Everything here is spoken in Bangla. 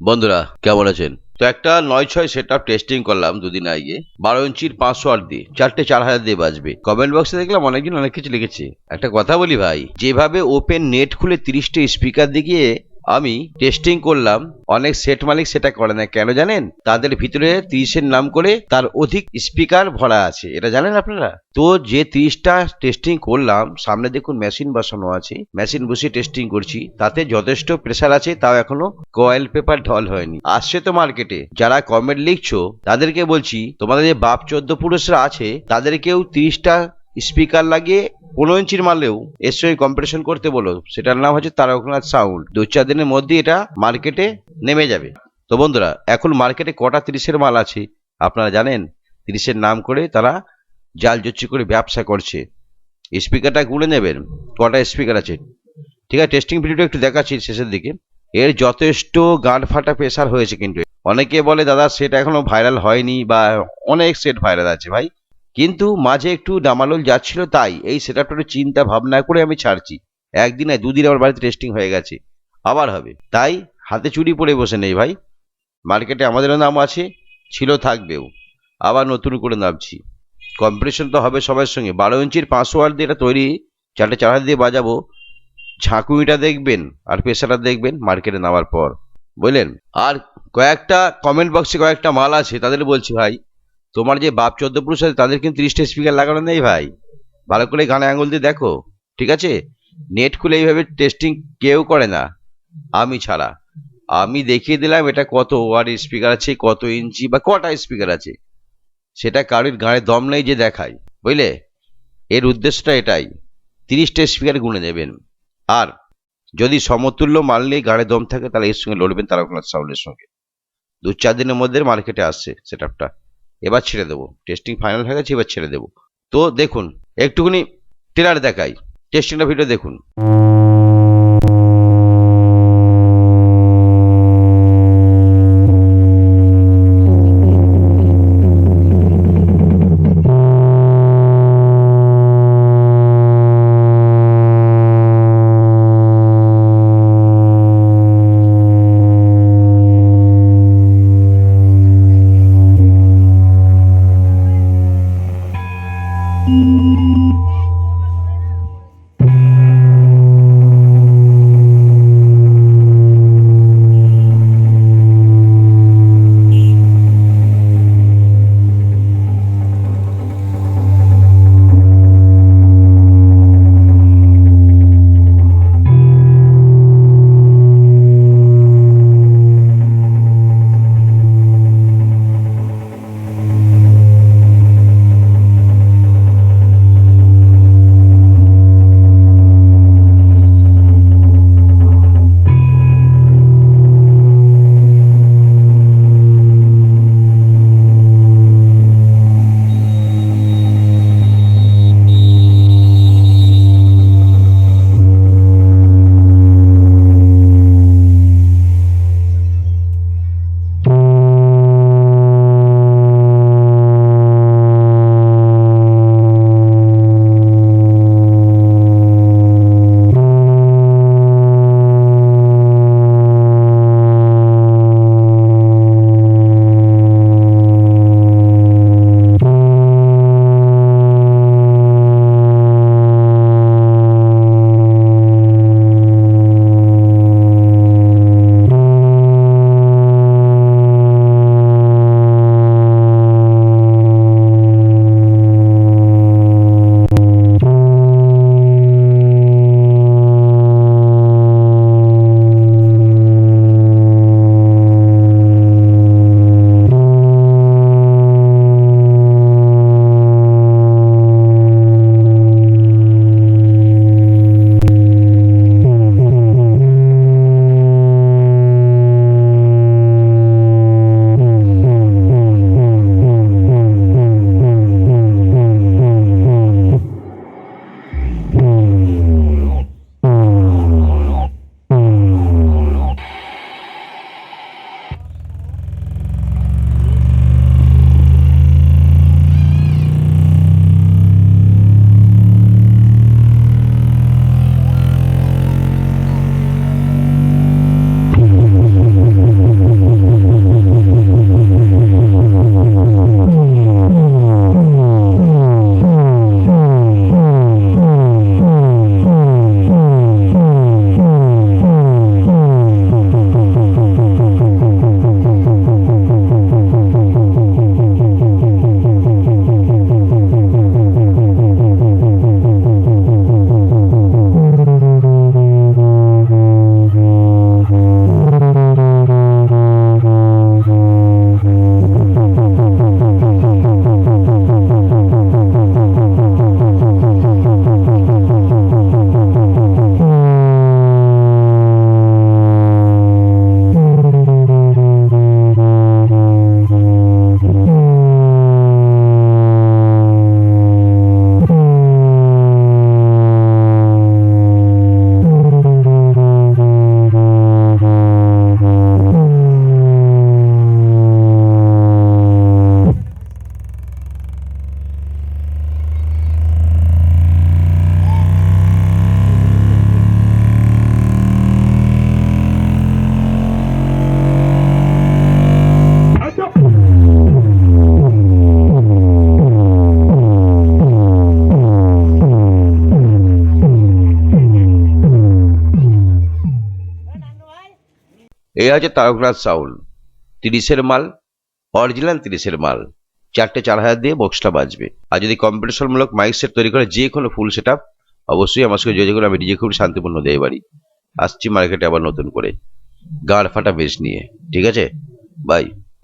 বন্ধুরা কেমন আছেন? তো একটা 9/6 সেটআপ টেস্টিং করলাম দুদিন আগে। 12 ইঞ্চির 500 ওয়াট দিয়ে, চারটে 4000 দিয়ে বাজবে। কমেন্ট বক্সে দেখলাম অনেকজন অনেক কিছু লিখেছে। একটা কথা বলি ভাই, যেভাবে ওপেন নেট খুলে 30টা স্পিকার দিয়ে আমি টেস্টিং করলাম, অনেক সেট মালিক সেটা করে না। কেন জানেন? তাদের ভিতরে 30-এর নাম করে তার অধিক স্পিকার ভরা আছে। এটা জানেন আপনারা? তো যে 30টা টেস্টিং করলাম, সামনে দেখুন মেশিন বসানো আছে, মেশিন বসিয়ে টেস্টিং করছি, তাতে যথেষ্ট প্রেসার আছে, তাও এখনো কয়েল পেপার ঢল হয়নি। আসছে তো মার্কেটে। যারা কমেন্ট লিখছো তাদেরকে বলছি, তোমাদের যে বাপ 14 পুরুষরা আছে তাদেরকেও 30টা স্পিকার লাগিয়ে 15 ইঞ্চির মারলেও এর সঙ্গে কম্পিটিশন করতে বলো। সেটার নাম হচ্ছে তারকনাথ সাউন্ড। 2-4 দিনের মধ্যে এটা মার্কেটে নেমে যাবে। তো বন্ধুরা, এখন মার্কেটে কটা 30-এর মাল আছে আপনারা জানেন? 30-এর নাম করে তারা জাল জচ্চি করে ব্যবসা করছে। স্পিকারটা গুনে নেবেন কটা স্পিকার আছে। ঠিক আছে, টেস্টিং ভিডিওটা একটু দেখাচ্ছি শেষের দিকে। এর যথেষ্ট গাঁট ফাটা প্রেসার হয়েছে। কিন্তু অনেকে বলে দাদা সেট এখনো ভাইরাল হয়নি, বা অনেক সেট ভাইরাল আছে ভাই, কিন্তু মাঝে একটু ডামালোল যাচ্ছিল, তাই এই সেটআপটা চিন্তা ভাবনা করে আমি ছাড়ছি। একদিন আর দুদিন আমার বাড়িতে টেস্টিং হয়ে গেছে, আবার হবে। তাই হাতে চুরি পরে বসে নেই ভাই। মার্কেটে আমাদেরও নাম আছে, ছিল, থাকবেও। আবার নতুন করে নামছি। কম্পিটিশন তো হবে সবার সঙ্গে। 12 ইঞ্চির 500 ওয়াট দিয়ে এটা তৈরি, চারটে 4000 দিয়ে বাজাবো। ঝাঁকুনিটা দেখবেন আর প্রেসারটা দেখবেন মার্কেটে নামার পর, বুঝলেন? আর কয়েকটা কমেন্ট বক্সে কয়েকটা মাল আছে, তাদের বলছি ভাই, তোমার যে বাপ 14 পুরুষ আছে তাদের কিন্তু 30টা স্পিকার লাগানো নেই ভাই। ভালো করে গানে আঙুল দিয়ে দেখো, ঠিক আছে? নেট খুলে এইভাবে টেস্টিং কেউ করে না, আমি ছাড়া। আমি দেখিয়ে দিলাম এটা কত ওয়াট স্পিকার আছে, কত ইঞ্চি বা কটা স্পিকার আছে। সেটা কারোর গায়ে দম নেই যে দেখায়, বুঝলে? এর উদ্দেশ্যটা এটাই, 30টা স্পিকার গুনে নেবেন। আর যদি সমতুল্য মাল নিয়ে গাড়ে দম থাকে তাহলে এর সঙ্গে লড়বেন তারকনাথ সাউন্ডের সঙ্গে। 2-4 দিনের মধ্যে মার্কেটে আসছে সেটআপটা। এবার ছেড়ে দেবো, টেস্টিং ফাইনাল হয়ে গেছে, এবার ছেড়ে দেবো। তো দেখুন, একটুখানি ট্রেলার দেখাই, টেস্টিংটা ভিডিও দেখুন। এই হচ্ছে তারকনাথ সাউন্ড, 30-এর মাল, অরিজিনাল 30-এর মাল, 4,000 দিয়ে বক্সটা বাজবে। আর যদি কম্পিটিশনমূলক মাইক সেট তৈরি করে যে কোনো ফুল সেট আপ, অবশ্যই আমার সঙ্গে যোগাযোগ করে। আমি ডিজে খুব শান্তিপূর্ণ দেয় বাড়ি আসছি মার্কেটে আবার নতুন করে গাঁড় ফাটা বেশ নিয়ে। ঠিক আছে, বাই।